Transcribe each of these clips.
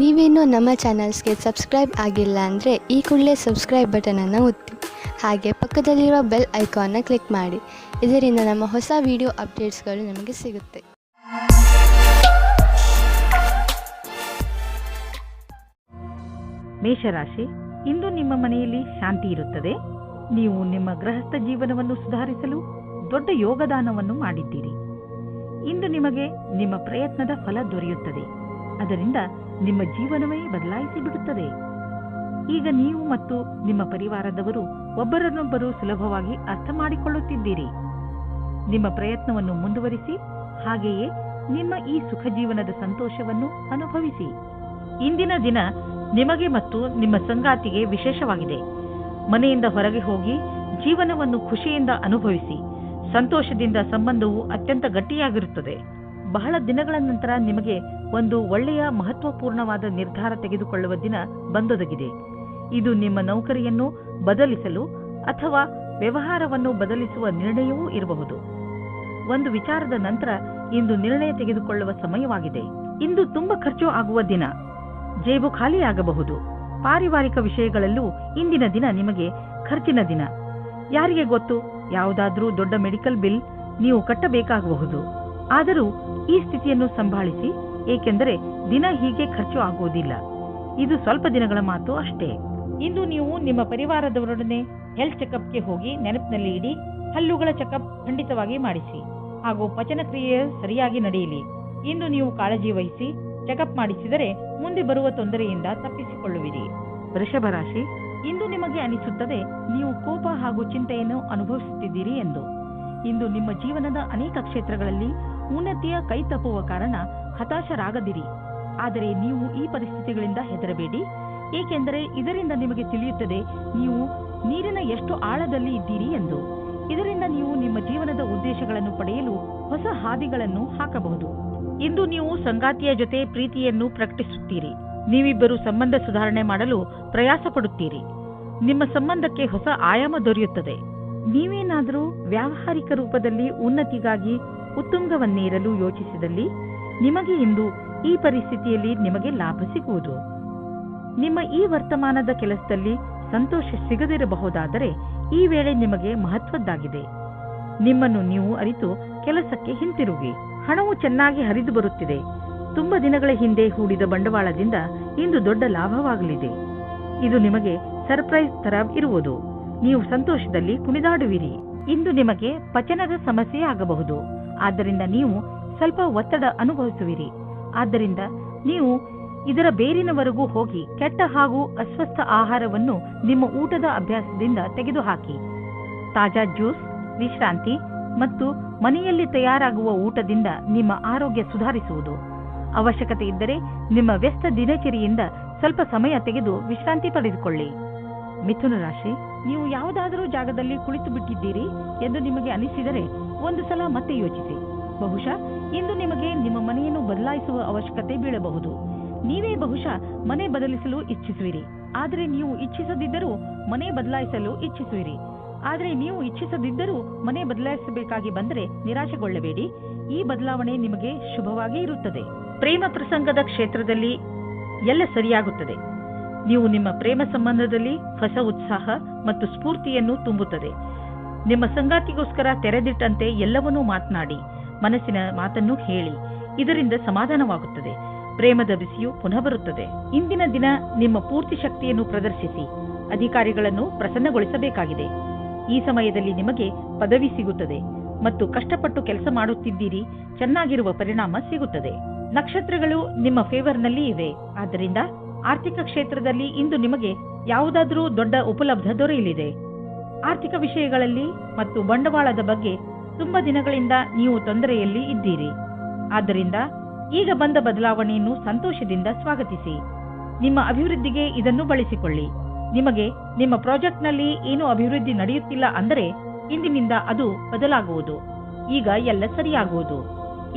ನೀವೇನೂ ನಮ್ಮ ಚಾನಲ್ಸ್ಗೆ ಸಬ್ಸ್ಕ್ರೈಬ್ ಆಗಿಲ್ಲ ಅಂದರೆ ಈ ಕೂಡಲೇ ಸಬ್ಸ್ಕ್ರೈಬ್ ಬಟನನ್ನು ಒತ್ತಿ ಹಾಗೆ ಪಕ್ಕದಲ್ಲಿರುವ ಬೆಲ್ ಐಕಾನ್ನ ಕ್ಲಿಕ್ ಮಾಡಿ. ಇದರಿಂದ ನಮ್ಮ ಹೊಸ ವಿಡಿಯೋ ಅಪ್ಡೇಟ್ಸ್ಗಳು ನಿಮಗೆ ಸಿಗುತ್ತೆ. ಮೇಷರಾಶಿ, ಇಂದು ನಿಮ್ಮ ಮನೆಯಲ್ಲಿ ಶಾಂತಿ ಇರುತ್ತದೆ. ನೀವು ನಿಮ್ಮ ಗೃಹಸ್ಥ ಜೀವನವನ್ನು ಸುಧಾರಿಸಲು ದೊಡ್ಡ ಯೋಗದಾನವನ್ನು ಮಾಡಿದ್ದೀರಿ. ಇಂದು ನಿಮಗೆ ನಿಮ್ಮ ಪ್ರಯತ್ನದ ಫಲ ದೊರೆಯುತ್ತದೆ. ಅದರಿಂದ ನಿಮ್ಮ ಜೀವನವೇ ಬದಲಾಯಿಸಿ ಬಿಡುತ್ತದೆ. ಈಗ ನೀವು ಮತ್ತು ನಿಮ್ಮ ಪರಿವಾರದವರು ಒಬ್ಬರನ್ನೊಬ್ಬರು ಸುಲಭವಾಗಿ ಅರ್ಥ ಮಾಡಿಕೊಳ್ಳುತ್ತಿದ್ದೀರಿ. ನಿಮ್ಮ ಪ್ರಯತ್ನವನ್ನು ಮುಂದುವರಿಸಿ, ಹಾಗೆಯೇ ನಿಮ್ಮ ಈ ಸುಖ ಜೀವನದ ಸಂತೋಷವನ್ನು ಅನುಭವಿಸಿ. ಇಂದಿನ ದಿನ ನಿಮಗೆ ಮತ್ತು ನಿಮ್ಮ ಸಂಗಾತಿಗೆ ವಿಶೇಷವಾಗಿದೆ. ಮನೆಯಿಂದ ಹೊರಗೆ ಹೋಗಿ ಜೀವನವನ್ನು ಖುಷಿಯಿಂದ ಅನುಭವಿಸಿ. ಸಂತೋಷದಿಂದ ಸಂಬಂಧವು ಅತ್ಯಂತ ಗಟ್ಟಿಯಾಗಿರುತ್ತದೆ. ಬಹಳ ದಿನಗಳ ನಂತರ ನಿಮಗೆ ಒಂದು ಒಳ್ಳೆಯ ಮಹತ್ವಪೂರ್ಣವಾದ ನಿರ್ಧಾರ ತೆಗೆದುಕೊಳ್ಳುವ ದಿನ ಬಂದೊದಗಿದೆ. ಇದು ನಿಮ್ಮ ನೌಕರಿಯನ್ನು ಬದಲಿಸಲು ಅಥವಾ ವ್ಯವಹಾರವನ್ನು ಬದಲಿಸುವ ನಿರ್ಣಯವೂ ಇರಬಹುದು. ಒಂದು ವಿಚಾರದ ನಂತರ ಇಂದು ನಿರ್ಣಯ ತೆಗೆದುಕೊಳ್ಳುವ ಸಮಯವಾಗಿದೆ. ಇಂದು ತುಂಬಾ ಖರ್ಚು ಆಗುವ ದಿನ. ಜೇಬು ಖಾಲಿಯಾಗಬಹುದು. ಪಾರಿವಾರಿಕ ವಿಷಯಗಳಲ್ಲೂ ಇಂದಿನ ದಿನ ನಿಮಗೆ ಖರ್ಚಿನ ದಿನ. ಯಾರಿಗೆ ಗೊತ್ತು, ಯಾವುದಾದ್ರೂ ದೊಡ್ಡ ಮೆಡಿಕಲ್ ಬಿಲ್ ನೀವು ಕಟ್ಟಬೇಕಾಗಬಹುದು. ಆದರೂ ಈ ಸ್ಥಿತಿಯನ್ನು ಸಂಭಾಳಿಸಿ, ಏಕೆಂದರೆ ದಿನ ಹೀಗೆ ಖರ್ಚು ಆಗುವುದಿಲ್ಲ. ಇದು ಸ್ವಲ್ಪ ದಿನಗಳ ಮಾತು ಅಷ್ಟೇ. ಇಂದು ನೀವು ನಿಮ್ಮ ಪರಿವಾರದವರೊಡನೆ ಹೆಲ್ತ್ ಚೆಕಪ್ಗೆ ಹೋಗಿ ನೆನಪಿನಲ್ಲಿ ಇಡಿ. ಹಲ್ಲುಗಳ ಚೆಕಪ್ ಖಂಡಿತವಾಗಿ ಮಾಡಿಸಿ, ಹಾಗೂ ಪಚನ ಕ್ರಿಯೆ ಸರಿಯಾಗಿ ನಡೆಯಲಿ. ಇಂದು ನೀವು ಕಾಳಜಿ ವಹಿಸಿ ಚೆಕಪ್ ಮಾಡಿಸಿದರೆ ಮುಂದೆ ಬರುವ ತೊಂದರೆಯಿಂದ ತಪ್ಪಿಸಿಕೊಳ್ಳುವಿರಿ. ವೃಷಭ ರಾಶಿ, ಇಂದು ನಿಮಗೆ ಅನಿಸುತ್ತದೆ ನೀವು ಕೋಪ ಹಾಗೂ ಚಿಂತೆಯನ್ನು ಅನುಭವಿಸುತ್ತಿದ್ದೀರಿ ಎಂದು. ಇಂದು ನಿಮ್ಮ ಜೀವನದ ಅನೇಕ ಕ್ಷೇತ್ರಗಳಲ್ಲಿ ಉನ್ನತಿಯ ಕೈ ತಪ್ಪುವ ಕಾರಣ ಹತಾಶರಾಗದಿರಿ. ಆದರೆ ನೀವು ಈ ಪರಿಸ್ಥಿತಿಗಳಿಂದ ಹೆದರಬೇಡಿ, ಏಕೆಂದರೆ ಇದರಿಂದ ನಿಮಗೆ ತಿಳಿಯುತ್ತದೆ ನೀವು ನೀರಿನ ಎಷ್ಟು ಆಳದಲ್ಲಿ ಇದ್ದೀರಿ ಎಂದು. ಇದರಿಂದ ನೀವು ನಿಮ್ಮ ಜೀವನದ ಉದ್ದೇಶಗಳನ್ನು ಪಡೆಯಲು ಹೊಸ ಹಾದಿಗಳನ್ನು ಹಾಕಬಹುದು. ಇಂದು ನೀವು ಸಂಗಾತಿಯ ಜೊತೆ ಪ್ರೀತಿಯನ್ನು ಪ್ರಕಟಿಸುತ್ತೀರಿ. ನೀವಿಬ್ಬರು ಸಂಬಂಧ ಸುಧಾರಣೆ ಮಾಡಲು ಪ್ರಯಾಸ ಪಡುತ್ತೀರಿ. ನಿಮ್ಮ ಸಂಬಂಧಕ್ಕೆ ಹೊಸ ಆಯಾಮ ದೊರೆಯುತ್ತದೆ. ನೀವೇನಾದರೂ ವ್ಯಾವಹಾರಿಕ ರೂಪದಲ್ಲಿ ಉನ್ನತಿಗಾಗಿ ಉತ್ತುಂಗವನ್ನೇರಲು ಯೋಚಿಸಿದಲ್ಲಿ ನಿಮಗೆ ಇಂದು ಈ ಪರಿಸ್ಥಿತಿಯಲ್ಲಿ ನಿಮಗೆ ಲಾಭ ಸಿಗುವುದು. ನಿಮ್ಮ ಈ ವರ್ತಮಾನದ ಕೆಲಸದಲ್ಲಿ ಸಂತೋಷ ಸಿಗದಿರಬಹುದಾದರೆ ಈ ವೇಳೆ ನಿಮಗೆ ಮಹತ್ವದ್ದಾಗಿದೆ. ನಿಮ್ಮನ್ನು ನೀವು ಅರಿತು ಕೆಲಸಕ್ಕೆ ಹಿಂತಿರುಗಿ. ಹಣವು ಚೆನ್ನಾಗಿ ಹರಿದು ಬರುತ್ತಿದೆ. ತುಂಬ ದಿನಗಳ ಹಿಂದೆ ಹೂಡಿದ ಬಂಡವಾಳದಿಂದ ಇಂದು ದೊಡ್ಡ ಲಾಭವಾಗಲಿದೆ. ಇದು ನಿಮಗೆ ಸರ್ಪ್ರೈಸ್ ತರ ಇರುವುದು. ನೀವು ಸಂತೋಷದಲ್ಲಿ ಕುಣಿದಾಡುವಿರಿ. ಇಂದು ನಿಮಗೆ ಪಚನದ ಸಮಸ್ಯೆ ಆಗಬಹುದು. ಆದ್ದರಿಂದ ನೀವು ಸ್ವಲ್ಪ ಒತ್ತಡ ಅನುಭವಿಸುವಿರಿ. ಆದ್ದರಿಂದ ನೀವು ಇದರ ಬೇರಿನವರೆಗೂ ಹೋಗಿ ಕೆಟ್ಟ ಹಾಗೂ ಅಸ್ವಸ್ಥ ಆಹಾರವನ್ನು ನಿಮ್ಮ ಊಟದ ಅಭ್ಯಾಸದಿಂದ ತೆಗೆದುಹಾಕಿ. ತಾಜಾ ಜ್ಯೂಸ್, ವಿಶ್ರಾಂತಿ ಮತ್ತು ಮನೆಯಲ್ಲಿ ತಯಾರಾಗುವ ಊಟದಿಂದ ನಿಮ್ಮ ಆರೋಗ್ಯ ಸುಧಾರಿಸುವುದು. ಅವಶ್ಯಕತೆ ಇದ್ದರೆ ನಿಮ್ಮ ವ್ಯಸ್ತ ದಿನಚರಿಯಿಂದ ಸ್ವಲ್ಪ ಸಮಯ ತೆಗೆದು ವಿಶ್ರಾಂತಿ ಪಡೆದುಕೊಳ್ಳಿ. ಮಿಥುನ ರಾಶಿ, ನೀವು ಯಾವುದಾದರೂ ಜಾಗದಲ್ಲಿ ಕುಳಿತು ಬಿಟ್ಟಿದ್ದೀರಿ ಎಂದು ನಿಮಗೆ ಅನಿಸಿದರೆ ಒಂದು ಸಲ ಮತ್ತೆ ಯೋಚಿಸಿ. ಬಹುಶಃ ಇಂದು ನಿಮಗೆ ನಿಮ್ಮ ಮನೆಯನ್ನು ಬದಲಾಯಿಸುವ ಅವಶ್ಯಕತೆ ಬೀಳಬಹುದು. ನೀವೇ ಬಹುಶಃ ಮನೆ ಬದಲಿಸಲು ಇಚ್ಛಿಸುವಿರಿ. ಆದರೆ ನೀವು ಇಚ್ಛಿಸದಿದ್ದರೂ ಮನೆ ಬದಲಾಯಿಸಲು ಇಚ್ಛಿಸುವಿರಿ. ಆದರೆ ನೀವು ಇಚ್ಛಿಸದಿದ್ದರೂ ಮನೆ ಬದಲಾಯಿಸಬೇಕಾಗಿ ಬಂದರೆ ನಿರಾಶೆಗೊಳ್ಳಬೇಡಿ. ಈ ಬದಲಾವಣೆ ನಿಮಗೆ ಶುಭವಾಗಿ ಇರುತ್ತದೆ. ಪ್ರೇಮ ಪ್ರಸಂಗದ ಕ್ಷೇತ್ರದಲ್ಲಿ ಎಲ್ಲ ಸರಿಯಾಗುತ್ತದೆ. ನೀವು ನಿಮ್ಮ ಪ್ರೇಮ ಸಂಬಂಧದಲ್ಲಿ ಹೊಸ ಉತ್ಸಾಹ ಮತ್ತು ಸ್ಫೂರ್ತಿಯನ್ನು ತುಂಬುತ್ತದೆ. ನಿಮ್ಮ ಸಂಗಾತಿಗೋಸ್ಕರ ತೆರೆದಿಟ್ಟಂತೆ ಎಲ್ಲವನ್ನೂ ಮಾತನಾಡಿ, ಮನಸ್ಸಿನ ಮಾತನ್ನು ಹೇಳಿ. ಇದರಿಂದ ಸಮಾಧಾನವಾಗುತ್ತದೆ. ಪ್ರೇಮದ ಬಿಸಿಯು ಪುನಃ ಬರುತ್ತದೆ. ಇಂದಿನ ದಿನ ನಿಮ್ಮ ಪೂರ್ತಿ ಶಕ್ತಿಯನ್ನು ಪ್ರದರ್ಶಿಸಿ ಅಧಿಕಾರಿಗಳನ್ನು ಪ್ರಸನ್ನಗೊಳಿಸಬೇಕಾಗಿದೆ. ಈ ಸಮಯದಲ್ಲಿ ನಿಮಗೆ ಪದವಿ ಸಿಗುತ್ತದೆ ಮತ್ತು ಕಷ್ಟಪಟ್ಟು ಕೆಲಸ ಮಾಡುತ್ತಿದ್ದೀರಿ. ಚೆನ್ನಾಗಿರುವ ಪರಿಣಾಮ ಸಿಗುತ್ತದೆ. ನಕ್ಷತ್ರಗಳು ನಿಮ್ಮ ಫೇವರ್ನಲ್ಲಿ ಇವೆ. ಆದ್ದರಿಂದ ಆರ್ಥಿಕ ಕ್ಷೇತ್ರದಲ್ಲಿ ಇಂದು ನಿಮಗೆ ಯಾವುದಾದರೂ ದೊಡ್ಡ ಉಪಲಬ್ಧ ದೊರೆಯಲಿದೆ. ಆರ್ಥಿಕ ವಿಷಯಗಳಲ್ಲಿ ಮತ್ತು ಬಂಡವಾಳದ ಬಗ್ಗೆ ತುಂಬಾ ದಿನಗಳಿಂದ ನೀವು ತೊಂದರೆಯಲ್ಲಿ ಇದ್ದೀರಿ. ಆದ್ದರಿಂದ ಈಗ ಬಂದ ಬದಲಾವಣೆಯನ್ನು ಸಂತೋಷದಿಂದ ಸ್ವಾಗತಿಸಿ. ನಿಮ್ಮ ಅಭಿವೃದ್ಧಿಗೆ ಇದನ್ನು ಬಳಸಿಕೊಳ್ಳಿ. ನಿಮಗೆ ನಿಮ್ಮ ಪ್ರಾಜೆಕ್ಟ್ನಲ್ಲಿ ಏನೂ ಅಭಿವೃದ್ಧಿ ನಡೆಯುತ್ತಿಲ್ಲ ಅಂದರೆ ಇಂದಿನಿಂದ ಅದು ಬದಲಾಗುವುದು. ಈಗ ಎಲ್ಲ ಸರಿಯಾಗುವುದು.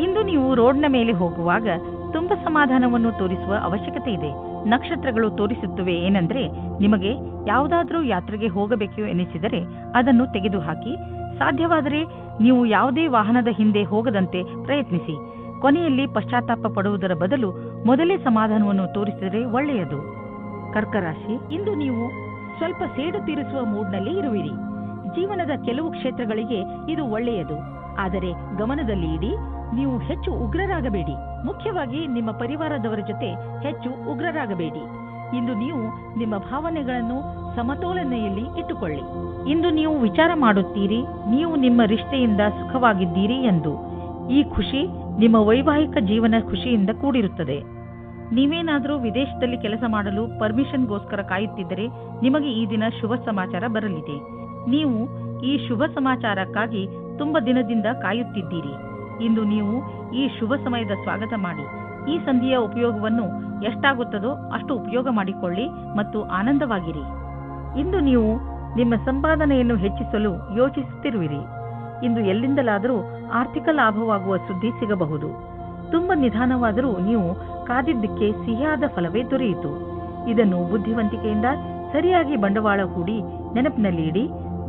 ಇಂದು ನೀವು ರೋಡ್ನ ಮೇಲೆ ಹೋಗುವಾಗ ತುಂಬಾ ಸಮಾಧಾನವನ್ನು ತೋರಿಸುವ ಅವಶ್ಯಕತೆ ಇದೆ. ನಕ್ಷತ್ರಗಳು ತೋರಿಸುತ್ತವೆ ಏನೆಂದರೆ ನಿಮಗೆ ಯಾವುದಾದ್ರೂ ಯಾತ್ರೆಗೆ ಹೋಗಬೇಕು ಎನಿಸಿದರೆ ಅದನ್ನು ತೆಗೆದುಹಾಕಿ. ಸಾಧ್ಯವಾದರೆ ನೀವು ಯಾವುದೇ ವಾಹನದ ಹಿಂದೆ ಹೋಗದಂತೆ ಪ್ರಯತ್ನಿಸಿ. ಕೊನೆಯಲ್ಲಿ ಪಶ್ಚಾತ್ತಾಪ ಪಡುವುದರ ಬದಲು ಮೊದಲೇ ಸಮಾಧಾನವನ್ನು ತೋರಿಸಿದರೆ ಒಳ್ಳೆಯದು. ಕರ್ಕ ರಾಶಿ, ಇಂದು ನೀವು ಸ್ವಲ್ಪ ಸೇಡು ತೀರಿಸುವ ಮೂಡ್ನಲ್ಲಿ ಇರುವಿರಿ. ಜೀವನದ ಕೆಲವು ಕ್ಷೇತ್ರಗಳಿಗೆ ಇದು ಒಳ್ಳೆಯದು, ಆದರೆ ಗಮನದಲ್ಲಿ ಇಡಿ, ನೀವು ಹೆಚ್ಚು ಉಗ್ರರಾಗಬೇಡಿ. ಮುಖ್ಯವಾಗಿ ನಿಮ್ಮ ಪರಿವಾರದವರ ಜೊತೆ ಹೆಚ್ಚು ಉಗ್ರರಾಗಬೇಡಿ. ಇಂದು ನೀವು ನಿಮ್ಮ ಭಾವನೆಗಳನ್ನು ಸಮತೋಲನೆಯಲ್ಲಿ ಇಟ್ಟುಕೊಳ್ಳಿ. ಇಂದು ನೀವು ವಿಚಾರ ಮಾಡುತ್ತೀರಿ, ನೀವು ನಿಮ್ಮ ರಿಶ್ತೆಯಿಂದ ಸುಖವಾಗಿದ್ದೀರಿ ಎಂದು. ಈ ಖುಷಿ ನಿಮ್ಮ ವೈವಾಹಿಕ ಜೀವನ ಖುಷಿಯಿಂದ ಕೂಡಿರುತ್ತದೆ. ನೀವೇನಾದರೂ ವಿದೇಶದಲ್ಲಿ ಕೆಲಸ ಮಾಡಲು ಪರ್ಮಿಷನ್ಗೋಸ್ಕರ ಕಾಯುತ್ತಿದ್ದರೆ ನಿಮಗೆ ಈ ದಿನ ಶುಭ ಸಮಾಚಾರ ಬರಲಿದೆ. ನೀವು ಈ ಶುಭ ಸಮಾಚಾರಕ್ಕಾಗಿ ತುಂಬ ದಿನದಿಂದ ಕಾಯುತ್ತಿದ್ದೀರಿ. ಇಂದು ನೀವು ಈ ಶುಭ ಸಮಯದ ಸ್ವಾಗತ ಮಾಡಿ. ಈ ಸಂಧಿಯ ಉಪಯೋಗವನ್ನು ಎಷ್ಟಾಗುತ್ತದೋ ಅಷ್ಟು ಉಪಯೋಗ ಮಾಡಿಕೊಳ್ಳಿ ಮತ್ತು ಆನಂದವಾಗಿರಿ. ಇಂದು ನೀವು ನಿಮ್ಮ ಸಂಪಾದನೆಯನ್ನು ಹೆಚ್ಚಿಸಲು ಯೋಚಿಸುತ್ತಿರುವಿರಿ. ಇಂದು ಎಲ್ಲಿಂದಲಾದರೂ ಆರ್ಥಿಕ ಲಾಭವಾಗುವ ಸುದ್ದಿ ಸಿಗಬಹುದು. ತುಂಬ ನಿಧಾನವಾದರೂ ನೀವು ಕಾದಿದ್ದಕ್ಕೆ ಸಿಹಿಯಾದ ಫಲವೇ ದೊರೆಯಿತು. ಇದನ್ನು ಬುದ್ಧಿವಂತಿಕೆಯಿಂದ ಸರಿಯಾಗಿ ಬಂಡವಾಳ ಹೂಡಿ ನೆನಪಿನಲ್ಲಿ ಇಡಿ.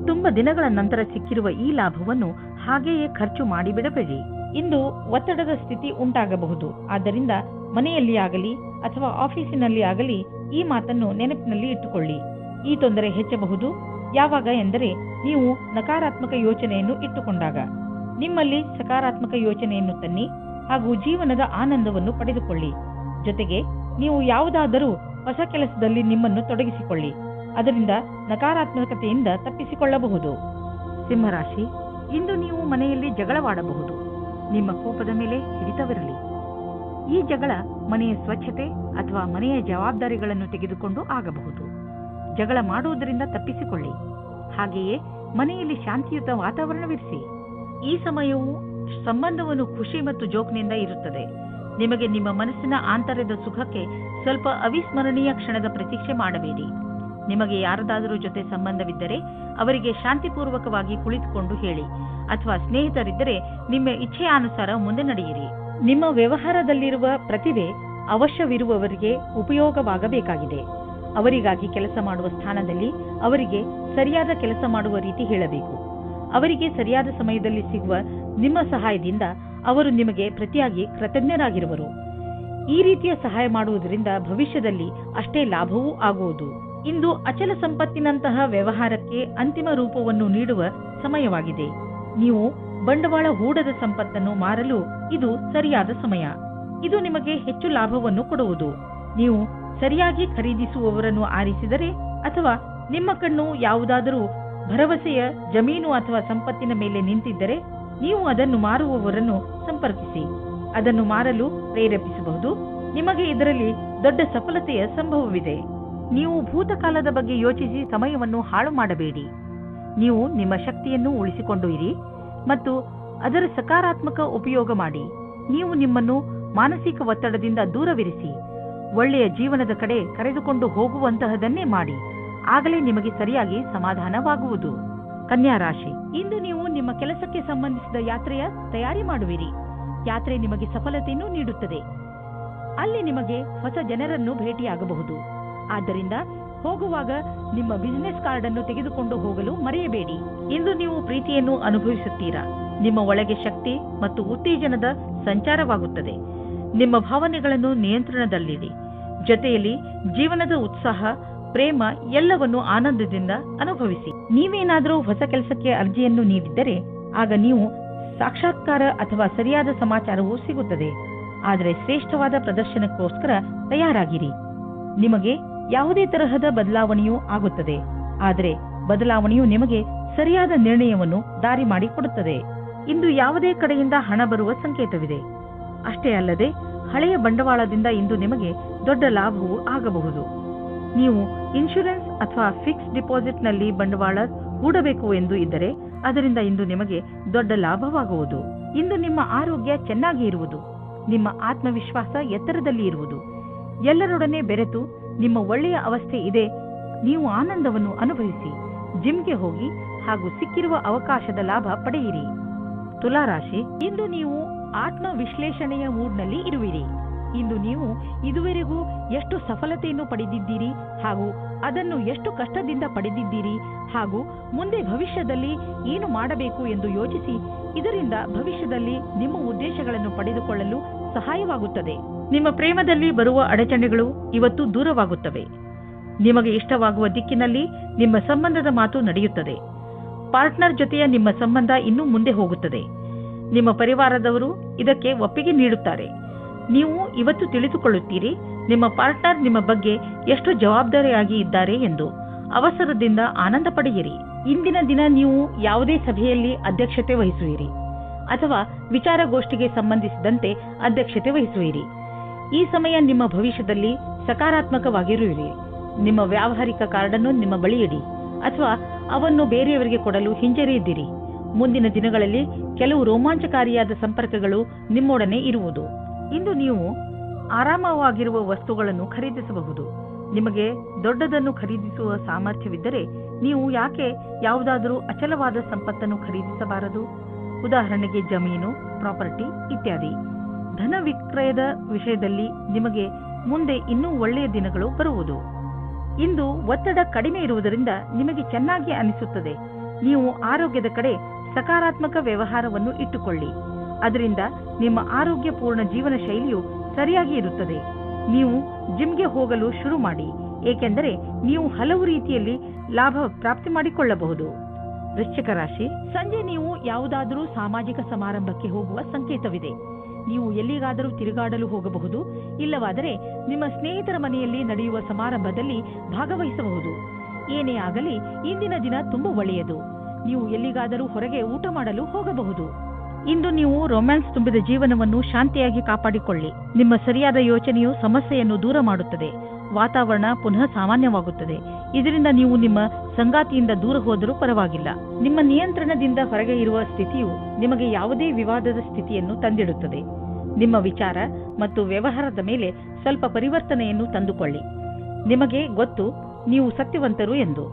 ತುಂಬ ದಿನಗಳ ನಂತರ ಸಿಕ್ಕಿರುವ ಈ ಲಾಭವನ್ನು ಹಾಗೆಯೇ ಖರ್ಚು ಮಾಡಿಬಿಡಬೇಡಿ. ಇಂದು ಒತ್ತಡದ ಸ್ಥಿತಿ ಉಂಟಾಗಬಹುದು. ಆದ್ದರಿಂದ ಮನೆಯಲ್ಲಿ ಆಗಲಿ ಅಥವಾ ಆಫೀಸಿನಲ್ಲಿ ಆಗಲಿ ಈ ಮಾತನ್ನು ನೆನಪಿನಲ್ಲಿ ಇಟ್ಟುಕೊಳ್ಳಿ. ಈ ತೊಂದರೆ ಹೆಚ್ಚಬಹುದು. ಯಾವಾಗ ಎಂದರೆ ನೀವು ನಕಾರಾತ್ಮಕ ಯೋಚನೆಯನ್ನು ಇಟ್ಟುಕೊಂಡಾಗ. ನಿಮ್ಮಲ್ಲಿ ಸಕಾರಾತ್ಮಕ ಯೋಚನೆಯನ್ನು ತನ್ನಿ ಹಾಗೂ ಜೀವನದ ಆನಂದವನ್ನು ಪಡೆದುಕೊಳ್ಳಿ. ಜೊತೆಗೆ ನೀವು ಯಾವುದಾದರೂ ಹೊಸ ಕೆಲಸದಲ್ಲಿ ನಿಮ್ಮನ್ನು ತೊಡಗಿಸಿಕೊಳ್ಳಿ. ಅದರಿಂದ ನಕಾರಾತ್ಮಕತೆಯಿಂದ ತಪ್ಪಿಸಿಕೊಳ್ಳಬಹುದು. ಸಿಂಹರಾಶಿ, ಇಂದು ನೀವು ಮನೆಯಲ್ಲಿ ಜಗಳವಾಡಬಹುದು. ನಿಮ್ಮ ಕೋಪದ ಮೇಲೆ ಹಿಡಿತವಿರಲಿ. ಈ ಜಗಳ ಮನೆಯ ಸ್ವಚ್ಛತೆ ಅಥವಾ ಮನೆಯ ಜವಾಬ್ದಾರಿಗಳನ್ನು ತೆಗೆದುಕೊಂಡು ಆಗಬಹುದು. ಜಗಳ ಮಾಡುವುದರಿಂದ ತಪ್ಪಿಸಿಕೊಳ್ಳಿ. ಹಾಗೆಯೇ ಮನೆಯಲ್ಲಿ ಶಾಂತಿಯುತ ವಾತಾವರಣವಿರಿಸಿ. ಈ ಸಮಯವು ಸಂಬಂಧವನ್ನು ಖುಷಿ ಮತ್ತು ಜೋಕ್ನಿಂದ ಇರುತ್ತದೆ. ನಿಮಗೆ ನಿಮ್ಮ ಮನಸ್ಸಿನ ಆಂತರ್ಯದ ಸುಖಕ್ಕೆ ಸ್ವಲ್ಪ ಅವಿಸ್ಮರಣೀಯ ಕ್ಷಣದ ಪ್ರತೀಕ್ಷೆ ಮಾಡಬೇಡಿ. ನಿಮಗೆ ಯಾರದಾದರೂ ಜೊತೆ ಸಂಬಂಧವಿದ್ದರೆ ಅವರಿಗೆ ಶಾಂತಿಪೂರ್ವಕವಾಗಿ ಕುಳಿತುಕೊಂಡು ಹೇಳಿ, ಅಥವಾ ಸ್ನೇಹಿತರಿದ್ದರೆ ನಿಮ್ಮ ಇಚ್ಛೆಯಾನುಸಾರ ಮುಂದೆ ನಡೆಯಿರಿ. ನಿಮ್ಮ ವ್ಯವಹಾರದಲ್ಲಿರುವ ಪ್ರತಿಭೆ ಅವಶ್ಯವಿರುವವರಿಗೆ ಉಪಯೋಗವಾಗಬೇಕಾಗಿದೆ. ಅವರಿಗಾಗಿ ಕೆಲಸ ಮಾಡುವ ಸ್ಥಾನದಲ್ಲಿ ಅವರಿಗೆ ಸರಿಯಾದ ಕೆಲಸ ಮಾಡುವ ರೀತಿ ಹೇಳಬೇಕು. ಅವರಿಗೆ ಸರಿಯಾದ ಸಮಯದಲ್ಲಿ ಸಿಗುವ ನಿಮ್ಮ ಸಹಾಯದಿಂದ ಅವರು ನಿಮಗೆ ಪ್ರತಿಯಾಗಿ ಕೃತಜ್ಞರಾಗಿರುವರು. ಈ ರೀತಿಯ ಸಹಾಯ ಮಾಡುವುದರಿಂದ ಭವಿಷ್ಯದಲ್ಲಿ ಅಷ್ಟೇ ಲಾಭವೂ ಆಗುವುದು. ಇಂದು ಅಚಲ ಸಂಪತ್ತಿನಂತಹ ವ್ಯವಹಾರಕ್ಕೆ ಅಂತಿಮ ರೂಪವನ್ನು ನೀಡುವ ಸಮಯವಾಗಿದೆ. ನೀವು ಬಂಡವಾಳ ಹೂಡದ ಸಂಪತ್ತನ್ನು ಮಾರಲು ಇದು ಸರಿಯಾದ ಸಮಯ. ಇದು ನಿಮಗೆ ಹೆಚ್ಚು ಲಾಭವನ್ನು ಕೊಡುವುದು. ನೀವು ಸರಿಯಾಗಿ ಖರೀದಿಸುವವರನ್ನು ಆರಿಸಿದರೆ ಅಥವಾ ನಿಮ್ಮ ಕಣ್ಣು ಯಾವುದಾದರೂ ಭರವಸೆಯ ಜಮೀನು ಅಥವಾ ಸಂಪತ್ತಿನ ಮೇಲೆ ನಿಂತಿದ್ದರೆ ನೀವು ಅದನ್ನು ಮಾರುವವರನ್ನು ಸಂಪರ್ಕಿಸಿ. ಅದನ್ನು ಮಾರಲು ಪ್ರೇರೇಪಿಸಬಹುದು. ನಿಮಗೆ ಇದರಲ್ಲಿ ದೊಡ್ಡ ಸಫಲತೆಯ ಸಂಭವವಿದೆ. ನೀವು ಭೂತಕಾಲದ ಬಗ್ಗೆ ಯೋಚಿಸಿ ಸಮಯವನ್ನು ಹಾಳು ಮಾಡಬೇಡಿ. ನೀವು ನಿಮ್ಮ ಶಕ್ತಿಯನ್ನು ಉಳಿಸಿಕೊಂಡು ಇರಿ ಮತ್ತು ಅದರ ಸಕಾರಾತ್ಮಕ ಉಪಯೋಗ ಮಾಡಿ. ನೀವು ನಿಮ್ಮನ್ನು ಮಾನಸಿಕ ಒತ್ತಡದಿಂದ ದೂರವಿರಿಸಿ. ಒಳ್ಳೆಯ ಜೀವನದ ಕಡೆ ಕರೆದುಕೊಂಡು ಹೋಗುವಂತಹದನ್ನೇ ಮಾಡಿ. ಆಗಲೇ ನಿಮಗೆ ಸರಿಯಾಗಿ ಸಮಾಧಾನವಾಗುವುದು. ಕನ್ಯಾ ರಾಶಿ, ಇಂದು ನೀವು ನಿಮ್ಮ ಕೆಲಸಕ್ಕೆ ಸಂಬಂಧಿಸಿದ ಯಾತ್ರೆಯ ತಯಾರಿ ಮಾಡುವಿರಿ. ಯಾತ್ರೆ ನಿಮಗೆ ಸಫಲತೆಯನ್ನು ನೀಡುತ್ತದೆ. ಅಲ್ಲಿ ನಿಮಗೆ ಹೊಸ ಜನರನ್ನು ಭೇಟಿಯಾಗಬಹುದು. ಆದ್ದರಿಂದ ಹೋಗುವಾಗ ನಿಮ್ಮ ಬಿಸಿನೆಸ್ ಕಾರ್ಡ್ ಅನ್ನು ತೆಗೆದುಕೊಂಡು ಹೋಗಲು ಮರೆಯಬೇಡಿ. ಇಂದು ನೀವು ಪ್ರೀತಿಯನ್ನು ಅನುಭವಿಸುತ್ತೀರಾ. ನಿಮ್ಮ ಒಳಗೆ ಶಕ್ತಿ ಮತ್ತು ಉತ್ತೇಜನದ ಸಂಚಾರವಾಗುತ್ತದೆ. ನಿಮ್ಮ ಭಾವನೆಗಳನ್ನು ನಿಯಂತ್ರಣದಲ್ಲಿಡಿ. ಜೊತೆಯಲ್ಲಿ ಜೀವನದ ಉತ್ಸಾಹ, ಪ್ರೇಮ ಎಲ್ಲವನ್ನು ಆನಂದದಿಂದ ಅನುಭವಿಸಿ. ನೀವೇನಾದರೂ ಹೊಸ ಕೆಲಸಕ್ಕೆ ಅರ್ಜಿಯನ್ನು ನೀಡಿದ್ದರೆ ಆಗ ನೀವು ಸಾಕ್ಷಾತ್ಕಾರ ಅಥವಾ ಸರಿಯಾದ ಸಮಾಚಾರವೂ ಸಿಗುತ್ತದೆ. ಆದರೆ ಶ್ರೇಷ್ಠವಾದ ಪ್ರದರ್ಶನಕ್ಕೋಸ್ಕರ ತಯಾರಾಗಿರಿ. ನಿಮಗೆ ಯಾವುದೇ ತರಹದ ಬದಲಾವಣೆಯೂ ಆಗುತ್ತದೆ. ಆದರೆ ಬದಲಾವಣೆಯು ನಿಮಗೆ ಸರಿಯಾದ ನಿರ್ಣಯವನ್ನು ದಾರಿ ಮಾಡಿಕೊಡುತ್ತದೆ. ಇಂದು ಯಾವುದೇ ಕಡೆಯಿಂದ ಹಣ ಬರುವ ಸಂಕೇತವಿದೆ. ಅಷ್ಟೇ ಅಲ್ಲದೆ ಹಳೆಯ ಬಂಡವಾಳದಿಂದ ಇಂದು ನಿಮಗೆ ದೊಡ್ಡ ಲಾಭವೂ ಆಗಬಹುದು. ನೀವು ಇನ್ಶೂರೆನ್ಸ್ ಅಥವಾ ಫಿಕ್ಸ್ ಡಿಪಾಸಿಟ್ನಲ್ಲಿ ಬಂಡವಾಳ ಹೂಡಬೇಕು ಎಂದು ಇದ್ದರೆ ಅದರಿಂದ ಇಂದು ನಿಮಗೆ ದೊಡ್ಡ ಲಾಭವಾಗುವುದು. ಇಂದು ನಿಮ್ಮ ಆರೋಗ್ಯ ಚೆನ್ನಾಗಿ ಇರುವುದು. ನಿಮ್ಮ ಆತ್ಮವಿಶ್ವಾಸ ಎತ್ತರದಲ್ಲಿ ಇರುವುದು. ಎಲ್ಲರೊಡನೆ ಬೆರೆತು ನಿಮ್ಮ ಒಳ್ಳೆಯ ಅವಸ್ಥೆ ಇದೆ. ನೀವು ಆನಂದವನ್ನು ಅನುಭವಿಸಿ. ಜಿಮ್ಗೆ ಹೋಗಿ ಹಾಗೂ ಸಿಕ್ಕಿರುವ ಅವಕಾಶದ ಲಾಭ ಪಡೆಯಿರಿ. ತುಲಾರಾಶಿ, ಇಂದು ನೀವು ಆತ್ಮ ವಿಶ್ಲೇಷಣೆಯ ಮೂಡ್ನಲ್ಲಿ ಇರುವಿರಿ. ಇಂದು ನೀವು ಇದುವರೆಗೂ ಎಷ್ಟು ಸಫಲತೆಯನ್ನು ಪಡೆದಿದ್ದೀರಿ ಹಾಗೂ ಅದನ್ನು ಎಷ್ಟು ಕಷ್ಟದಿಂದ ಪಡೆದಿದ್ದೀರಿ ಹಾಗೂ ಮುಂದೆ ಭವಿಷ್ಯದಲ್ಲಿ ಏನು ಮಾಡಬೇಕು ಎಂದು ಯೋಚಿಸಿ ಇದರಿಂದ ಭವಿಷ್ಯದಲ್ಲಿ ನಿಮ್ಮ ಉದ್ದೇಶಗಳನ್ನು ಪಡೆದುಕೊಳ್ಳಲು ಸಹಾಯವಾಗುತ್ತದೆ. ನಿಮ್ಮ ಪ್ರೇಮದಲ್ಲಿ ಬರುವ ಅಡಚಣೆಗಳು ಇವತ್ತು ದೂರವಾಗುತ್ತವೆ. ನಿಮಗೆ ಇಷ್ಟವಾಗುವ ದಿಕ್ಕಿನಲ್ಲಿ ನಿಮ್ಮ ಸಂಬಂಧದ ಮಾತು ನಡೆಯುತ್ತದೆ. ಪಾರ್ಟ್ನರ್ ಜೊತೆಯ ನಿಮ್ಮ ಸಂಬಂಧ ಇನ್ನೂ ಮುಂದೆ ಹೋಗುತ್ತದೆ. ನಿಮ್ಮ ಪರಿವಾರದವರು ಇದಕ್ಕೆ ಒಪ್ಪಿಗೆ ನೀಡುತ್ತಾರೆ. ನೀವು ಇವತ್ತು ತಿಳಿದುಕೊಳ್ಳುತ್ತೀರಿ ನಿಮ್ಮ ಪಾರ್ಟ್ನರ್ ನಿಮ್ಮ ಬಗ್ಗೆ ಎಷ್ಟು ಜವಾಬ್ದಾರಿಯಾಗಿ ಇದ್ದಾರೆ ಎಂದು. ಅವಸರದಿಂದ ಆನಂದ ಪಡೆಯಿರಿ. ಇಂದಿನ ದಿನ ನೀವು ಯಾವುದೇ ಸಭೆಯಲ್ಲಿ ಅಧ್ಯಕ್ಷತೆ ವಹಿಸುವಿರಿ ಅಥವಾ ವಿಚಾರಗೋಷ್ಠಿಗೆ ಸಂಬಂಧಿಸಿದಂತೆ ಅಧ್ಯಕ್ಷತೆ ವಹಿಸುವಿರಿ. ಈ ಸಮಯ ನಿಮ್ಮ ಭವಿಷ್ಯದಲ್ಲಿ ಸಕಾರಾತ್ಮಕವಾಗಿರುವಿರಿ. ನಿಮ್ಮ ವ್ಯಾವಹಾರಿಕ ಕಾರ್ಡನ್ನು ನಿಮ್ಮ ಬಳಿ ಇಡಿ ಅಥವಾ ಅವನ್ನು ಬೇರೆಯವರಿಗೆ ಕೊಡಲು ಹಿಂಜರಿಯಿದ್ದಿರಿ. ಮುಂದಿನ ದಿನಗಳಲ್ಲಿ ಕೆಲವು ರೋಮಾಂಚಕಾರಿಯಾದ ಸಂಪರ್ಕಗಳು ನಿಮ್ಮೊಡನೆ ಇರುವುದು. ಇಂದು ನೀವು ಆರಾಮವಾಗಿರುವ ವಸ್ತುಗಳನ್ನು ಖರೀದಿಸಬಹುದು. ನಿಮಗೆ ದೊಡ್ಡದನ್ನು ಖರೀದಿಸುವ ಸಾಮರ್ಥ್ಯವಿದ್ದರೆ ನೀವು ಯಾಕೆ ಯಾವುದಾದರೂ ಅಚಲವಾದ ಸಂಪತ್ತನ್ನು ಖರೀದಿಸಬಾರದು? ಉದಾಹರಣೆಗೆ ಜಮೀನು, ಪ್ರಾಪರ್ಟಿ ಇತ್ಯಾದಿ. ಧನ ವಿಕ್ರಯದ ವಿಷಯದಲ್ಲಿ ನಿಮಗೆ ಮುಂದೆ ಇನ್ನೂ ಒಳ್ಳೆಯ ದಿನಗಳು ಬರುವುದು. ಇಂದು ಒತ್ತಡ ಕಡಿಮೆ ಇರುವುದರಿಂದ ನಿಮಗೆ ಚೆನ್ನಾಗಿ ಅನಿಸುತ್ತದೆ. ನೀವು ಆರೋಗ್ಯದ ಕಡೆ ಸಕಾರಾತ್ಮಕ ವ್ಯವಹಾರವನ್ನು ಇಟ್ಟುಕೊಳ್ಳಿ. ಅದರಿಂದ ನಿಮ್ಮ ಆರೋಗ್ಯಪೂರ್ಣ ಜೀವನ ಶೈಲಿಯು ಸರಿಯಾಗಿ ಇರುತ್ತದೆ. ನೀವು ಜಿಮ್ಗೆ ಹೋಗಲು ಶುರು ಮಾಡಿ, ಏಕೆಂದರೆ ನೀವು ಹಲವು ರೀತಿಯಲ್ಲಿ ಲಾಭ ಪ್ರಾಪ್ತಿ ಮಾಡಿಕೊಳ್ಳಬಹುದು. ವೃಶ್ಚಿಕ ರಾಶಿ, ಸಂಜೆ ನೀವು ಯಾವುದಾದರೂ ಸಾಮಾಜಿಕ ಸಮಾರಂಭಕ್ಕೆ ಹೋಗುವ ಸಂಕೇತವಿದೆ. ನೀವು ಎಲ್ಲಿಗಾದರೂ ತಿರುಗಾಡಲು ಹೋಗಬಹುದು. ಇಲ್ಲವಾದರೆ ನಿಮ್ಮ ಸ್ನೇಹಿತರ ಮನೆಯಲ್ಲಿ ನಡೆಯುವ ಸಮಾರಂಭದಲ್ಲಿ ಭಾಗವಹಿಸಬಹುದು. ಏನೇ ಆಗಲಿ ಇಂದಿನ ದಿನ ತುಂಬಾ ಒಳ್ಳೆಯದು. ನೀವು ಎಲ್ಲಿಗಾದರೂ ಹೊರಗೆ ಊಟ ಮಾಡಲು ಹೋಗಬಹುದು. ಇಂದು ನೀವು ರೊಮ್ಯಾನ್ಸ್ ತುಂಬಿದ ಜೀವನವನ್ನು ಶಾಂತಿಯಾಗಿ ಕಾಪಾಡಿಕೊಳ್ಳಿ. ನಿಮ್ಮ ಸರಿಯಾದ ಯೋಚನೆಯು ಸಮಸ್ಯೆಯನ್ನು ದೂರ ಮಾಡುತ್ತದೆ. ವಾತಾವರಣ ಪುನಃ ಸಾಮಾನ್ಯವಾಗುತ್ತದೆ. ಇದರಿಂದ ನೀವು ನಿಮ್ಮ ಸಂಗಾತಿಯಿಂದ ದೂರ ಹೋದರೂ ಪರವಾಗಿಲ್ಲ. ನಿಮ್ಮ ನಿಯಂತ್ರಣದಿಂದ ಹೊರಗೆ ಇರುವ ಸ್ಥಿತಿಯು ನಿಮಗೆ ಯಾವುದೇ ವಿವಾದದ ಸ್ಥಿತಿಯನ್ನು ತಂದಿಡುತ್ತದೆ. ನಿಮ್ಮ ವಿಚಾರ ಮತ್ತು ವ್ಯವಹಾರದ ಮೇಲೆ ಸ್ವಲ್ಪ ಪರಿವರ್ತನೆಯನ್ನು ತಂದುಕೊಳ್ಳಿ. ನಿಮಗೆ ಗೊತ್ತು ನೀವು ಸತ್ಯವಂತರು ಎಂದು,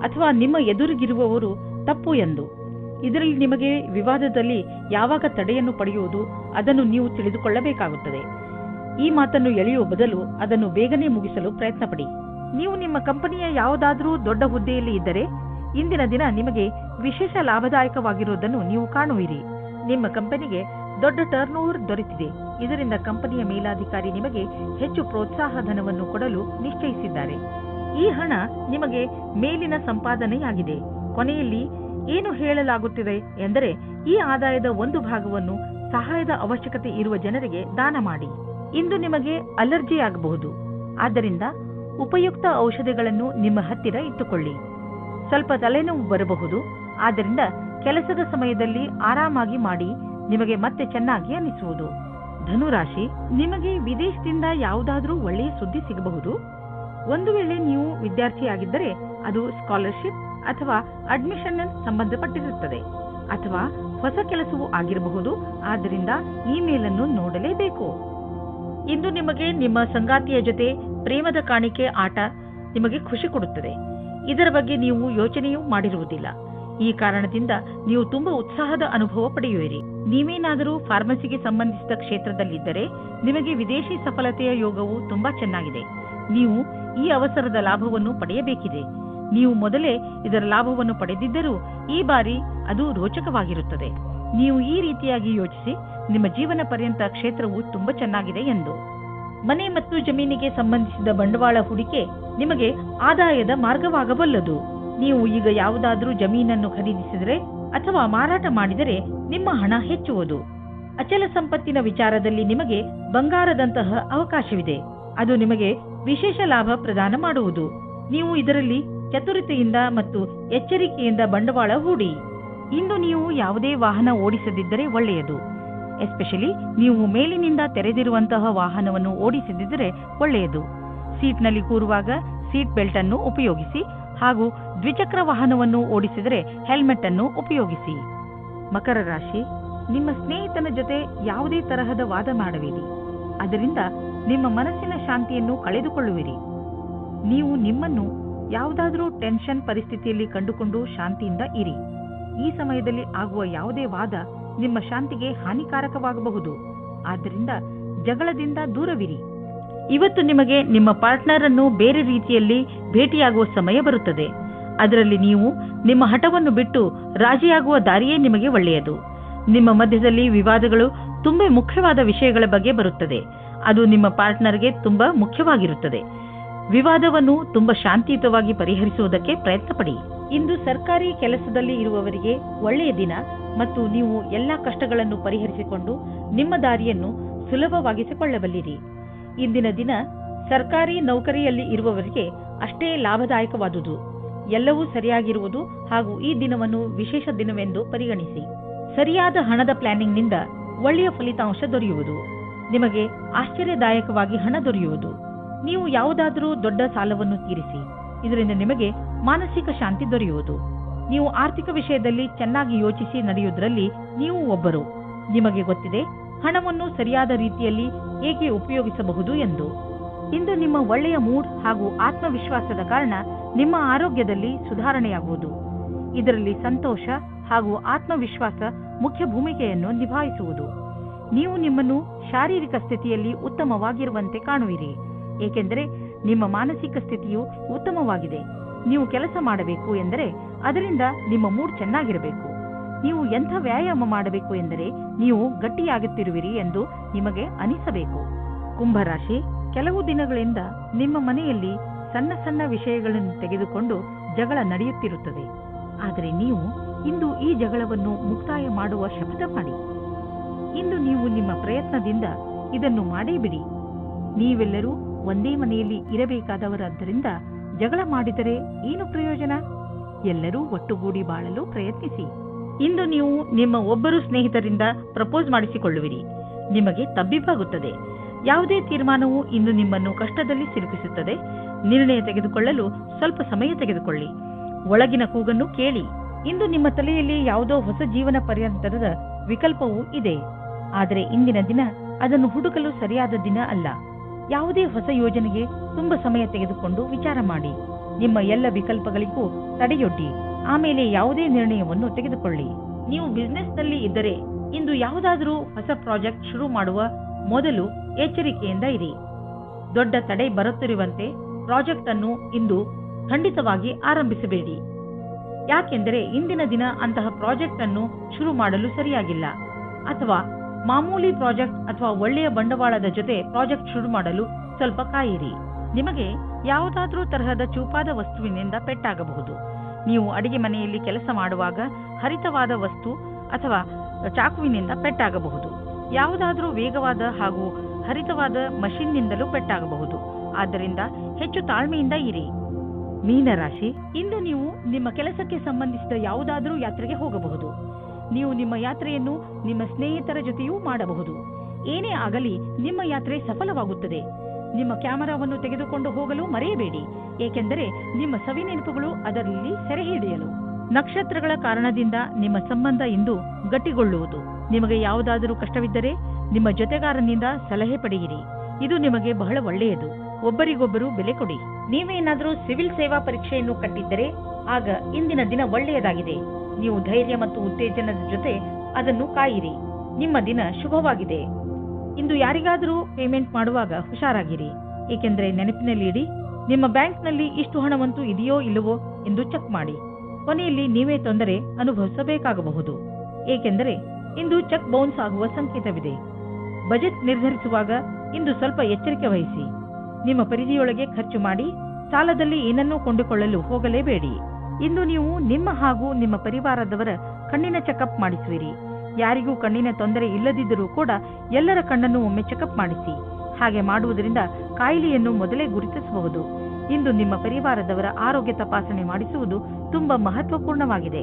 ಅಥವಾ ನಿಮ್ಮ ಎದುರಿಗಿರುವವರು ತಪ್ಪು ಎಂದು. ಇದರಲ್ಲಿ ನಿಮಗೆ ವಿವಾದದಲ್ಲಿ ಯಾವಾಗ ತಡೆಯನ್ನು ಪಡೆಯುವುದು ಅದನ್ನು ನೀವು ತಿಳಿದುಕೊಳ್ಳಬೇಕಾಗುತ್ತದೆ. ಈ ಮಾತನ್ನು ಎಳೆಯುವ ಬದಲು ಅದನ್ನು ಬೇಗನೆ ಮುಗಿಸಲು ಪ್ರಯತ್ನಪಡಿ. ನೀವು ನಿಮ್ಮ ಕಂಪನಿಯ ಯಾವುದಾದರೂ ದೊಡ್ಡ ಹುದ್ದೆಯಲ್ಲಿ ಇದ್ದರೆ ಇಂದಿನ ದಿನ ನಿಮಗೆ ವಿಶೇಷ ಲಾಭದಾಯಕವಾಗಿರುವುದನ್ನು ನೀವು ಕಾಣುವಿರಿ. ನಿಮ್ಮ ಕಂಪನಿಗೆ ದೊಡ್ಡ ಟರ್ನ್ ಓವರ್ ದೊರೆತಿದೆ. ಇದರಿಂದ ಕಂಪನಿಯ ಮೇಲಾಧಿಕಾರಿ ನಿಮಗೆ ಹೆಚ್ಚು ಪ್ರೋತ್ಸಾಹ ಧನವನ್ನು ಕೊಡಲು ನಿಶ್ಚಯಿಸಿದ್ದಾರೆ. ಈ ಹಣ ನಿಮಗೆ ಮೇಲಿನ ಸಂಪಾದನೆಯಾಗಿದೆ. ಕೊನೆಯಲ್ಲಿ ಏನು ಹೇಳಲಾಗುತ್ತಿದೆ ಎಂದರೆ ಈ ಆದಾಯದ ಒಂದು ಭಾಗವನ್ನು ಸಹಾಯದ ಅವಶ್ಯಕತೆ ಇರುವ ಜನರಿಗೆ ದಾನ ಮಾಡಿ. ಇಂದು ನಿಮಗೆ ಅಲರ್ಜಿ ಆಗಬಹುದು. ಆದ್ದರಿಂದ ಉಪಯುಕ್ತ ಔಷಧಿಗಳನ್ನು ನಿಮ್ಮ ಹತ್ತಿರ ಇಟ್ಟುಕೊಳ್ಳಿ. ಸ್ವಲ್ಪ ತಲೆನೋವು ಬರಬಹುದು. ಆದ್ದರಿಂದ ಕೆಲಸದ ಸಮಯದಲ್ಲಿ ಆರಾಮಾಗಿ ಮಾಡಿ, ನಿಮಗೆ ಮತ್ತೆ ಚೆನ್ನಾಗಿ ಅನಿಸುವುದು. ಧನುರಾಶಿ, ನಿಮಗೆ ವಿದೇಶದಿಂದ ಯಾವುದಾದ್ರೂ ಒಳ್ಳೆಯ ಸುದ್ದಿ ಸಿಗಬಹುದು. ಒಂದು ವೇಳೆ ನೀವು ವಿದ್ಯಾರ್ಥಿಯಾಗಿದ್ದರೆ ಅದು ಸ್ಕಾಲರ್ಶಿಪ್ ಅಥವಾ ಅಡ್ಮಿಷನ್ ಸಂಬಂಧಪಟ್ಟಿರುತ್ತದೆ, ಅಥವಾ ಹೊಸ ಕೆಲಸವೂ ಆಗಿರಬಹುದು. ಆದ್ದರಿಂದ ಇಮೇಲ್ ಅನ್ನು ನೋಡಲೇಬೇಕು. ಇಂದು ನಿಮಗೆ ನಿಮ್ಮ ಸಂಗಾತಿಯ ಜೊತೆ ಪ್ರೇಮದ ಕಾಣಿಕೆ ಆಟ ನಿಮಗೆ ಖುಷಿ ಕೊಡುತ್ತದೆ. ಇದರ ಬಗ್ಗೆ ನೀವು ಯೋಚನೆಯೂ ಮಾಡಿರುವುದಿಲ್ಲ. ಈ ಕಾರಣದಿಂದ ನೀವು ತುಂಬಾ ಉತ್ಸಾಹದ ಅನುಭವ ಪಡೆಯುವಿರಿ. ನೀವೇನಾದರೂ ಫಾರ್ಮಸಿಗೆ ಸಂಬಂಧಿಸಿದ ಕ್ಷೇತ್ರದಲ್ಲಿದ್ದರೆ ನಿಮಗೆ ವಿದೇಶಿ ಸಫಲತೆಯ ಯೋಗವು ತುಂಬಾ ಚೆನ್ನಾಗಿದೆ. ನೀವು ಈ ಅವಸರದ ಲಾಭವನ್ನು ಪಡೆಯಬೇಕಿದೆ. ನೀವು ಮೊದಲೇ ಇದರ ಲಾಭವನ್ನು ಪಡೆದಿದ್ದರೂ ಈ ಬಾರಿ ಅದು ರೋಚಕವಾಗಿರುತ್ತದೆ. ನೀವು ಈ ರೀತಿಯಾಗಿ ಯೋಚಿಸಿ, ನಿಮ್ಮ ಜೀವನ ಪರ್ಯಂತ ಕ್ಷೇತ್ರವು ತುಂಬಾ ಚೆನ್ನಾಗಿದೆ ಎಂದು. ಮನೆ ಮತ್ತು ಜಮೀನಿಗೆ ಸಂಬಂಧಿಸಿದ ಬಂಡವಾಳ ಹೂಡಿಕೆ ನಿಮಗೆ ಆದಾಯದ ಮಾರ್ಗವಾಗಬಲ್ಲದು. ನೀವು ಈಗ ಯಾವುದಾದರೂ ಜಮೀನನ್ನು ಖರೀದಿಸಿದರೆ ಅಥವಾ ಮಾರಾಟ ಮಾಡಿದರೆ ನಿಮ್ಮ ಹಣ ಹೆಚ್ಚುವುದು. ಅಚಲ ಸಂಪತ್ತಿನ ವಿಚಾರದಲ್ಲಿ ನಿಮಗೆ ಬಂಗಾರದಂತಹ ಅವಕಾಶವಿದೆ. ಅದು ನಿಮಗೆ ವಿಶೇಷ ಲಾಭ ಪ್ರದಾನ ಮಾಡುವುದು. ನೀವು ಇದರಲ್ಲಿ ಚತುರತೆಯಿಂದ ಮತ್ತು ಎಚ್ಚರಿಕೆಯಿಂದ ಬಂಡವಾಳ ಹೂಡಿ. ಇಂದು ನೀವು ಯಾವುದೇ ವಾಹನ ಓಡಿಸದಿದ್ದರೆ ಒಳ್ಳೆಯದು. ಎಸ್ಪೆಷಲಿ ನೀವು ಮೇಲಿನಿಂದ ತೆರೆದಿರುವಂತಹ ವಾಹನವನ್ನು ಓಡಿಸದಿದ್ದರೆ ಒಳ್ಳೆಯದು. ಸೀಟ್ನಲ್ಲಿ ಕೂರುವಾಗ ಸೀಟ್ ಬೆಲ್ಟ್ ಅನ್ನು ಉಪಯೋಗಿಸಿ ಹಾಗೂ ದ್ವಿಚಕ್ರ ವಾಹನವನ್ನು ಓಡಿಸಿದರೆ ಹೆಲ್ಮೆಟ್ ಅನ್ನು ಉಪಯೋಗಿಸಿ. ಮಕರ ರಾಶಿ, ನಿಮ್ಮ ಸ್ನೇಹಿತನ ಜೊತೆ ಯಾವುದೇ ತರಹದ ವಾದ ಮಾಡಬೇಡಿ. ಅದರಿಂದ ನಿಮ್ಮ ಮನಸ್ಸಿನ ಶಾಂತಿಯನ್ನು ಕಳೆದುಕೊಳ್ಳುವಿರಿ. ನೀವು ನಿಮ್ಮನ್ನು ಯಾವುದಾದರೂ ಟೆನ್ಷನ್ ಪರಿಸ್ಥಿತಿಯಲ್ಲಿ ಕಂಡುಕೊಂಡು ಶಾಂತಿಯಿಂದ ಇರಿ. ಈ ಸಮಯದಲ್ಲಿ ಆಗುವ ಯಾವುದೇ ವಾದ ನಿಮ್ಮ ಶಾಂತಿಗೆ ಹಾನಿಕಾರಕವಾಗಬಹುದು. ಆದ್ದರಿಂದ ಜಗಳದಿಂದ ದೂರವಿರಿ. ಇವತ್ತು ನಿಮಗೆ ನಿಮ್ಮ ಪಾರ್ಟ್ನರ್ ಅನ್ನು ಬೇರೆ ರೀತಿಯಲ್ಲಿ ಭೇಟಿಯಾಗುವ ಸಮಯ ಬರುತ್ತದೆ. ಅದರಲ್ಲಿ ನೀವು ನಿಮ್ಮ ಹಠವನ್ನು ಬಿಟ್ಟು ರಾಜಿಯಾಗುವ ದಾರಿಯೇ ನಿಮಗೆ ಒಳ್ಳೆಯದು. ನಿಮ್ಮ ಮಧ್ಯದಲ್ಲಿ ವಿವಾದಗಳು ತುಂಬಾ ಮುಖ್ಯವಾದ ವಿಷಯಗಳ ಬಗ್ಗೆ ಬರುತ್ತದೆ. ಅದು ನಿಮ್ಮ ಪಾರ್ಟ್ನರ್ಗೆ ತುಂಬಾ ಮುಖ್ಯವಾಗಿರುತ್ತದೆ. ವಿವಾದವನ್ನು ತುಂಬಾ ಶಾಂತಿಯುತವಾಗಿ ಪರಿಹರಿಸುವುದಕ್ಕೆ ಪ್ರಯತ್ನ ಪಡಿ. ಇಂದು ಸರ್ಕಾರಿ ಕೆಲಸದಲ್ಲಿ ಇರುವವರಿಗೆ ಒಳ್ಳೆಯ ದಿನ ಮತ್ತು ನೀವು ಎಲ್ಲಾ ಕಷ್ಟಗಳನ್ನು ಪರಿಹರಿಸಿಕೊಂಡು ನಿಮ್ಮ ದಾರಿಯನ್ನು ಸುಲಭವಾಗಿಸಿಕೊಳ್ಳಬಲ್ಲಿರಿ. ಇಂದಿನ ದಿನ ಸರ್ಕಾರಿ ನೌಕರಿಯಲ್ಲಿ ಇರುವವರಿಗೆ ಅಷ್ಟೇ ಲಾಭದಾಯಕವಾದುದು. ಎಲ್ಲವೂ ಸರಿಯಾಗಿರುವುದು ಹಾಗೂ ಈ ದಿನವನ್ನು ವಿಶೇಷ ದಿನವೆಂದು ಪರಿಗಣಿಸಿ. ಸರಿಯಾದ ಹಣದ ಪ್ಲಾನಿಂಗ್ನಿಂದ ಒಳ್ಳೆಯ ಫಲಿತಾಂಶ ದೊರೆಯುವುದು. ನಿಮಗೆ ಆಶ್ಚರ್ಯದಾಯಕವಾಗಿ ಹಣ ದೊರೆಯುವುದು. ನೀವು ಯಾವುದಾದರೂ ದೊಡ್ಡ ಸಾಲವನ್ನು ತೀರಿಸಿ. ಇದರಿಂದ ನಿಮಗೆ ಮಾನಸಿಕ ಶಾಂತಿ ದೊರೆಯುವುದು. ನೀವು ಆರ್ಥಿಕ ವಿಷಯದಲ್ಲಿ ಚೆನ್ನಾಗಿ ಯೋಚಿಸಿ ನಡೆಯುವುದರಲ್ಲಿ ನೀವು ಒಬ್ಬರು. ನಿಮಗೆ ಗೊತ್ತಿದೆ ಹಣವನ್ನು ಸರಿಯಾದ ರೀತಿಯಲ್ಲಿ ಹೇಗೆ ಉಪಯೋಗಿಸಬಹುದು ಎಂದು. ಇಂದು ನಿಮ್ಮ ಒಳ್ಳೆಯ ಮೂಡ್ ಹಾಗೂ ಆತ್ಮವಿಶ್ವಾಸದ ಕಾರಣ ನಿಮ್ಮ ಆರೋಗ್ಯದಲ್ಲಿ ಸುಧಾರಣೆಯಾಗುವುದು. ಇದರಲ್ಲಿ ಸಂತೋಷ ಹಾಗೂ ಆತ್ಮವಿಶ್ವಾಸ ಮುಖ್ಯ ಭೂಮಿಕೆಯನ್ನು ನಿಭಾಯಿಸುವುದು. ನೀವು ನಿಮ್ಮನ್ನು ಶಾರೀರಿಕ ಸ್ಥಿತಿಯಲ್ಲಿ ಉತ್ತಮವಾಗಿರುವಂತೆ ಕಾಣುವಿರಿ, ಏಕೆಂದರೆ ನಿಮ್ಮ ಮಾನಸಿಕ ಸ್ಥಿತಿಯು ಉತ್ತಮವಾಗಿದೆ. ನೀವು ಕೆಲಸ ಮಾಡಬೇಕು ಎಂದರೆ ಅದರಿಂದ ನಿಮ್ಮ ಮೂಡ್ ಚೆನ್ನಾಗಿರಬೇಕು. ನೀವು ಎಂಥ ವ್ಯಾಯಾಮ ಮಾಡಬೇಕು ಎಂದರೆ ನೀವು ಗಟ್ಟಿಯಾಗುತ್ತಿರುವಿರಿ ಎಂದು ನಿಮಗೆ ಅನಿಸಬೇಕು. ಕುಂಭರಾಶಿ, ಕೆಲವು ದಿನಗಳಿಂದ ನಿಮ್ಮ ಮನೆಯಲ್ಲಿ ಸಣ್ಣ ಸಣ್ಣ ವಿಷಯಗಳನ್ನು ತೆಗೆದುಕೊಂಡು ಜಗಳ ನಡೆಯುತ್ತಿರುತ್ತದೆ. ಆದರೆ ನೀವು ಇಂದು ಈ ಜಗಳವನ್ನು ಮುಕ್ತಾಯ ಮಾಡುವ ಶಪಥ ಮಾಡಿ. ಇಂದು ನೀವು ನಿಮ್ಮ ಪ್ರಯತ್ನದಿಂದ ಇದನ್ನು ಮಾಡೇಬಿಡಿ. ನೀವೆಲ್ಲರೂ ಒಂದೇ ಮನೆಯಲ್ಲಿ ಇರಬೇಕಾದವರಾದ್ದರಿಂದ ಜಗಳ ಮಾಡಿದರೆ ಏನು ಪ್ರಯೋಜನ? ಎಲ್ಲರೂ ಒಟ್ಟುಗೂಡಿ ಬಾಳಲು ಪ್ರಯತ್ನಿಸಿ. ಇಂದು ನೀವು ನಿಮ್ಮ ಒಬ್ಬರು ಸ್ನೇಹಿತರಿಂದ ಪ್ರಪೋಸ್ ಮಾಡಿಸಿಕೊಳ್ಳುವಿರಿ. ನಿಮಗೆ ತಬ್ಬಿಬ್ಬಾಗುತ್ತದೆ. ಯಾವುದೇ ತೀರ್ಮಾನವು ಇಂದು ನಿಮ್ಮನ್ನು ಕಷ್ಟದಲ್ಲಿ ಸಿಲುಕಿಸುತ್ತದೆ. ನಿರ್ಣಯ ತೆಗೆದುಕೊಳ್ಳಲು ಸ್ವಲ್ಪ ಸಮಯ ತೆಗೆದುಕೊಳ್ಳಿ. ಒಳಗಿನ ಕೂಗನ್ನು ಕೇಳಿ. ಇಂದು ನಿಮ್ಮ ತಲೆಯಲ್ಲಿ ಯಾವುದೋ ಹೊಸ ಜೀವನ ಪರ್ಯಂತರದ ವಿಕಲ್ಪವೂ ಇದೆ. ಆದರೆ ಇಂದಿನ ದಿನ ಅದನ್ನು ಹುಡುಕಲು ಸರಿಯಾದ ದಿನ ಅಲ್ಲ. ಯಾವುದೇ ಹೊಸ ಯೋಜನೆಗೆ ತುಂಬಾ ಸಮಯ ತೆಗೆದುಕೊಂಡು ವಿಚಾರ ಮಾಡಿ. ನಿಮ್ಮ ಎಲ್ಲ ವಿಕಲ್ಪಗಳಿಗೂ ತಡೆಯೊಡ್ಡಿ. ಆಮೇಲೆ ಯಾವುದೇ ನಿರ್ಣಯವನ್ನು ತೆಗೆದುಕೊಳ್ಳಿ. ನೀವು ಬಿಸಿನೆಸ್ನಲ್ಲಿ ಇದ್ದರೆ ಇಂದು ಯಾವುದಾದರೂ ಹೊಸ ಪ್ರಾಜೆಕ್ಟ್ ಶುರು ಮಾಡುವ ಮೊದಲು ಎಚ್ಚರಿಕೆಯಿಂದ ಇರಿ. ದೊಡ್ಡ ತಡೆ ಬರುತ್ತಿರುವಂತೆ ಪ್ರಾಜೆಕ್ಟ್ ಅನ್ನು ಇಂದು ಖಂಡಿತವಾಗಿ ಆರಂಭಿಸಬೇಡಿ. ಯಾಕೆಂದರೆ ಇಂದಿನ ದಿನ ಅಂತಹ ಪ್ರಾಜೆಕ್ಟ್ ಅನ್ನು ಶುರು ಮಾಡಲು ಸರಿಯಾಗಿಲ್ಲ. ಅಥವಾ ಮಾಮೂಲಿ ಪ್ರಾಜೆಕ್ಟ್ ಅಥವಾ ಒಳ್ಳೆಯ ಬಂಡವಾಳದ ಜೊತೆ ಪ್ರಾಜೆಕ್ಟ್ ಶುರು ಮಾಡಲು ಸ್ವಲ್ಪ ಕಾಯಿರಿ. ನಿಮಗೆ ಯಾವುದಾದ್ರೂ ತರಹದ ಚೂಪಾದ ವಸ್ತುವಿನಿಂದ ಪೆಟ್ಟಾಗಬಹುದು. ನೀವು ಅಡಿಗೆ ಮನೆಯಲ್ಲಿ ಕೆಲಸ ಮಾಡುವಾಗ ಹರಿತವಾದ ವಸ್ತು ಅಥವಾ ಚಾಕುವಿನಿಂದ ಪೆಟ್ಟಾಗಬಹುದು. ಯಾವುದಾದ್ರೂ ವೇಗವಾದ ಹಾಗೂ ಹರಿತವಾದ ಮಷಿನ್ನಿಂದಲೂ ಪೆಟ್ಟಾಗಬಹುದು. ಆದ್ದರಿಂದ ಹೆಚ್ಚು ತಾಳ್ಮೆಯಿಂದ ಇರಿ. ಮೀನರಾಶಿ, ಇಂದು ನೀವು ನಿಮ್ಮ ಕೆಲಸಕ್ಕೆ ಸಂಬಂಧಿಸಿದ ಯಾವುದಾದರೂ ಯಾತ್ರೆಗೆ ಹೋಗಬಹುದು. ನೀವು ನಿಮ್ಮ ಯಾತ್ರೆಯನ್ನು ನಿಮ್ಮ ಸ್ನೇಹಿತರ ಜೊತೆಯೂ ಮಾಡಬಹುದು. ಏನೇ ಆಗಲಿ ನಿಮ್ಮ ಯಾತ್ರೆ ಸಫಲವಾಗುತ್ತದೆ. ನಿಮ್ಮ ಕ್ಯಾಮೆರಾವನ್ನು ತೆಗೆದುಕೊಂಡು ಹೋಗಲು ಮರೆಯಬೇಡಿ, ಏಕೆಂದರೆ ನಿಮ್ಮ ಸವಿನೆನಪುಗಳು ಅದರಲ್ಲಿ ಸೆರೆ ಹಿಡಿಯಲು. ನಕ್ಷತ್ರಗಳ ಕಾರಣದಿಂದ ನಿಮ್ಮ ಸಂಬಂಧ ಇಂದು ಗಟ್ಟಿಗೊಳ್ಳುವುದು. ನಿಮಗೆ ಯಾವುದಾದರೂ ಕಷ್ಟವಿದ್ದರೆ ನಿಮ್ಮ ಜೊತೆಗಾರನಿಂದ ಸಲಹೆ ಪಡೆಯಿರಿ. ಇದು ನಿಮಗೆ ಬಹಳ ಒಳ್ಳೆಯದು. ಒಬ್ಬರಿಗೊಬ್ಬರು ಬೆಲೆ ಕೊಡಿ. ನೀವೇನಾದರೂ ಸಿವಿಲ್ ಸೇವಾ ಪರೀಕ್ಷೆಯನ್ನು ಕಟ್ಟಿದ್ದರೆ ಆಗ ಇಂದಿನ ದಿನ ಒಳ್ಳೆಯದಾಗಿದೆ. ನೀವು ಧೈರ್ಯ ಮತ್ತು ಉತ್ತೇಜನದ ಜೊತೆ ಅದನ್ನು ಕಾಯಿರಿ. ನಿಮ್ಮ ದಿನ ಶುಭವಾಗಿದೆ. ಇಂದು ಯಾರಿಗಾದರೂ ಪೇಮೆಂಟ್ ಮಾಡುವಾಗ ಹುಷಾರಾಗಿರಿ, ಏಕೆಂದರೆ ನೆನಪಿನಲ್ಲಿ ಇಡಿ, ನಿಮ್ಮ ಬ್ಯಾಂಕ್ನಲ್ಲಿ ಇಷ್ಟು ಹಣವಂತೂ ಇದೆಯೋ ಇಲ್ಲವೋ ಎಂದು ಚೆಕ್ ಮಾಡಿ. ಕೊನೆಯಲ್ಲಿ ನೀವೇ ತೊಂದರೆ ಅನುಭವಿಸಬೇಕಾಗಬಹುದು, ಏಕೆಂದರೆ ಇಂದು ಚೆಕ್ ಬೌನ್ಸ್ ಆಗುವ ಸಂಕೇತವಿದೆ. ಬಜೆಟ್ ನಿರ್ಧರಿಸುವಾಗ ಇಂದು ಸ್ವಲ್ಪ ಎಚ್ಚರಿಕೆ ವಹಿಸಿ. ನಿಮ್ಮ ಪರಿಧಿಯೊಳಗೆ ಖರ್ಚು ಮಾಡಿ. ಸಾಲದಲ್ಲಿ ಏನನ್ನೂ ಕೊಂಡುಕೊಳ್ಳಲು ಹೋಗಲೇಬೇಡಿ. ಇಂದು ನೀವು ನಿಮ್ಮ ಹಾಗೂ ನಿಮ್ಮ ಪರಿವಾರದವರ ಕಣ್ಣಿನ ಚೆಕಪ್ ಮಾಡಿಸುವಿರಿ. ಯಾರಿಗೂ ಕಣ್ಣಿನ ತೊಂದರೆ ಇಲ್ಲದಿದ್ದರೂ ಕೂಡ ಎಲ್ಲರ ಕಣ್ಣನ್ನು ಒಮ್ಮೆ ಚೆಕಪ್ ಮಾಡಿಸಿ. ಹಾಗೆ ಮಾಡುವುದರಿಂದ ಕಾಯಿಲೆಯನ್ನು ಮೊದಲೇ ಗುರುತಿಸಬಹುದು. ಇಂದು ನಿಮ್ಮ ಪರಿವಾರದವರ ಆರೋಗ್ಯ ತಪಾಸಣೆ ಮಾಡಿಸುವುದು ತುಂಬಾ ಮಹತ್ವಪೂರ್ಣವಾಗಿದೆ.